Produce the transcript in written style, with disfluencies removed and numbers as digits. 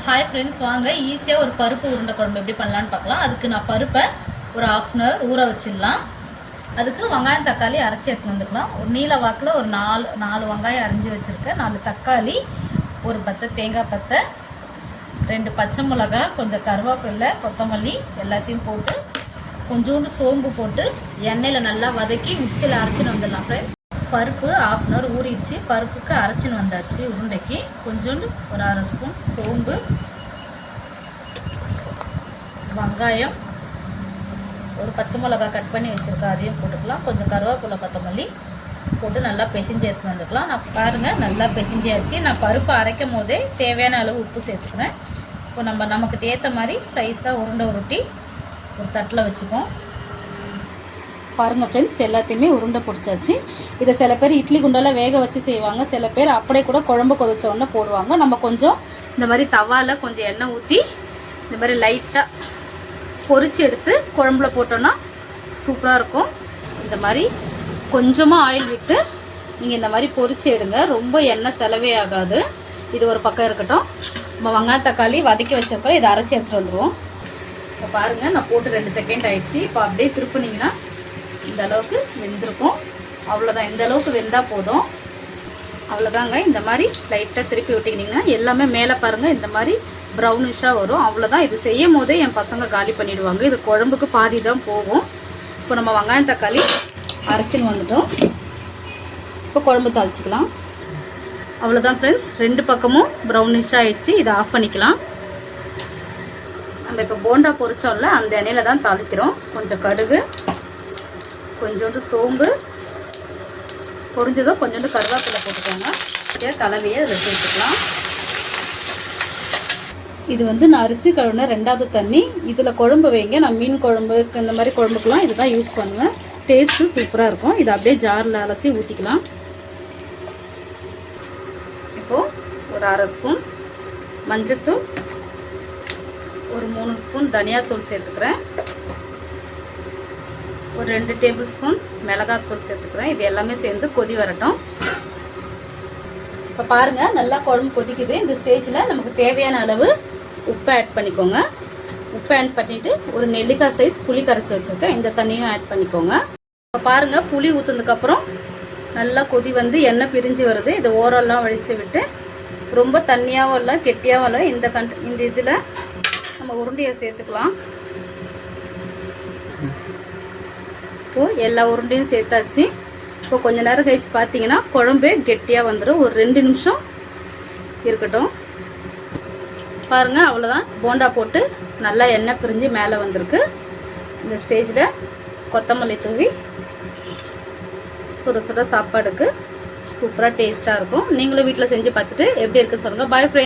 Hi friends, வாங்க ஈஸியாக ஒரு பருப்பு உருண்டை குழம்பு எப்படி பண்ணலான்னு பார்க்கலாம். அதுக்கு நான் பருப்பை ஒரு 1/2 அன் ஹவர் ஊற வச்சிடலாம். அதுக்கு வெங்காயம் தக்காளி அரைச்சி எடுத்துன்னு வந்துக்கலாம். ஒரு நீல வாக்கில் ஒரு 4 வெங்காயம் அரைஞ்சி வச்சுருக்கேன், 4 தக்காளி, ஒரு பத்தை தேங்காய் பத்தை, 2 பச்சை மிளகாய், கொஞ்சம் கருவேப்பிலை, கொத்தமல்லி எல்லாத்தையும் போட்டு கொஞ்சோண்டு சோம்பு போட்டு எண்ணெயில் நல்லா வதக்கி மிக்சியில் அரைச்சின்னு வந்துடலாம். ஃப்ரெண்ட்ஸ், பருப்பு 1/2 அன் ஹவர் ஊறிடுச்சு. பருப்புக்கு அரைச்சின்னு வந்தாச்சு. உருண்டைக்கு கொஞ்சோண்டு ஒரு 1/2 ஸ்பூன் சோம்பு, வெங்காயம், ஒரு பச்சை மிளகாய் கட் பண்ணி வச்சுருக்கேன், அதையும் போட்டுக்கலாம். கொஞ்சம் கருவேப்பிலை, கொத்தமல்லி போட்டு நல்லா பிசைஞ்சு எடுத்துன்னு வந்துக்கலாம். நான் பாருங்கள் நல்லா பிசைஞ்சியாச்சு. நான் பருப்பு அரைக்கும் போதே தேவையான அளவு உப்பு சேர்த்துக்கிறேன். இப்போ நமக்கு ஏற்ற மாதிரி சைஸாக உருண்டை உருட்டி ஒரு தட்டில் வச்சுப்போம். பாருங்கள் ஃப்ரெண்ட்ஸ், எல்லாத்தையுமே உருண்டை பிடிச்சாச்சு. இதை சில பேர் இட்லி குண்டால் வேக வச்சு செய்வாங்க, சில பேர் அப்படியே கூட குழம்பு கொதிச்ச உடனே போடுவாங்க. நம்ம கொஞ்சம் இந்த மாதிரி தவாவில் கொஞ்சம் எண்ணெய் ஊற்றி இந்த மாதிரி லைட்டாக பொரிச்சு எடுத்து குழம்புல போட்டோன்னா சூப்பராக இருக்கும். இந்த மாதிரி கொஞ்சமாக ஆயில் விட்டு நீங்கள் இந்த மாதிரி பொரிச்சு எடுங்க, ரொம்ப எண்ணெய் செலவே ஆகாது. இது ஒரு பக்கம் இருக்கட்டும். நம்ம வெங்காயம் தக்காளி வதக்கி வச்சப்பறம் இதை அரைச்சி எடுத்துகிட்டு வந்துடுவோம். இப்போ பாருங்கள், நான் போட்டு 2 செகண்ட் ஆயிடுச்சு. இப்போ அப்படியே திருப்பினீங்கன்னா இந்த அளவுக்கு வெந்திருக்கும். அவ்வளோதான், இந்த அளவுக்கு வெந்தால் போதும். அவ்வளோதாங்க. இந்த மாதிரி லைட்டாக திருப்பி விட்டிங்கன்னா எல்லாமே மேலே பாருங்கள் இந்த மாதிரி ப்ரௌனிஷாக வரும். அவ்வளோதான். இது செய்யும் போதே என் பசங்க காலி பண்ணிவிடுவாங்க. இது குழம்புக்கு பாதி தான் போகும். இப்போ நம்ம வெங்காயம் தக்காளி அரைச்சின்னு வந்துட்டோம். இப்போ குழம்பு தாளிச்சிக்கலாம். அவ்வளோதான் ஃப்ரெண்ட்ஸ், 2 பக்கமும் ப்ரௌனிஷாக ஆகிடுச்சு. இதை ஆஃப் பண்ணிக்கலாம். நம்ம இப்போ போண்டா பொரிச்சோம்ல, அந்த எண்ணெயில் தான் தாளிக்கிறோம். கொஞ்சம் கடுகு, கொஞ்சோண்டு சோம்பு, பொரிஞ்சதும் கொஞ்சோண்டு கருவேப்பிலை போட்டுக்கோங்க. கலவையை அதை சேர்த்துக்கலாம். இது நான் அரிசி கழுவுன 2வது தண்ணி. இதில் குழம்பு வைங்க. நான் மீன் குழம்புக்கு இந்த மாதிரி குழம்புக்கெலாம் இது தான் யூஸ் பண்ணுவேன். டேஸ்ட்டு சூப்பராக இருக்கும். இதை அப்படியே ஜாரில் அலசி ஊற்றிக்கலாம். இப்போது ஒரு 1/2 ஸ்பூன் மஞ்சத்தூள், ஒரு 3 ஸ்பூன் தனியாத்தூள் சேர்த்துக்கிறேன், ஒரு 2 டேபிள் ஸ்பூன் மிளகாத்தூள் சேர்த்துக்கிறேன். இது எல்லாமே சேர்ந்து கொதி வரட்டும். இப்போ பாருங்கள் நல்லா குழம்பு கொதிக்குது. இந்த ஸ்டேஜில் நமக்கு தேவையான அளவு உப்பு ஆட் பண்ணிக்கோங்க. உப்பு ஆட் பண்ணிவிட்டு ஒரு நெல்லிக்காய் சைஸ் புளி கரைச்சி வச்சுருக்கேன், இந்த தண்ணியும் ஆட் பண்ணிக்கோங்க. இப்போ பாருங்கள், புளி ஊற்றுனதுக்கப்புறம் நல்லா கொதி வந்து எண்ணெய் பிரிஞ்சு வருது. இதை ஓரெல்லாம் வழித்து விட்டு ரொம்ப தண்ணியாகவும் இல்லை கெட்டியாகவும் இல்லை, இந்த இதில் நம்ம உருண்டையை சேர்த்துக்கலாம். இப்போது எல்லா உருண்டையும் சேர்த்தாச்சு. இப்போ கொஞ்ச நேரம் கழிச்சு பார்த்தீங்கன்னா குழம்பே கெட்டியாக வந்துடும். ஒரு 2 நிமிஷம் இருக்கட்டும். பாருங்கள், அவ்வளோதான். போண்டா போட்டு நல்லா எண்ணெய் பிரிஞ்சு மேலே வந்திருக்கு. இந்த ஸ்டேஜில் கொத்தமல்லி தூவி சுட சுட சாப்பாடுக்கு சூப்பராக டேஸ்ட்டாக இருக்கும். நீங்களும் வீட்டில் செஞ்சு பார்த்துட்டு எப்படி இருக்குன்னு சொல்லுங்கள். Bye friends.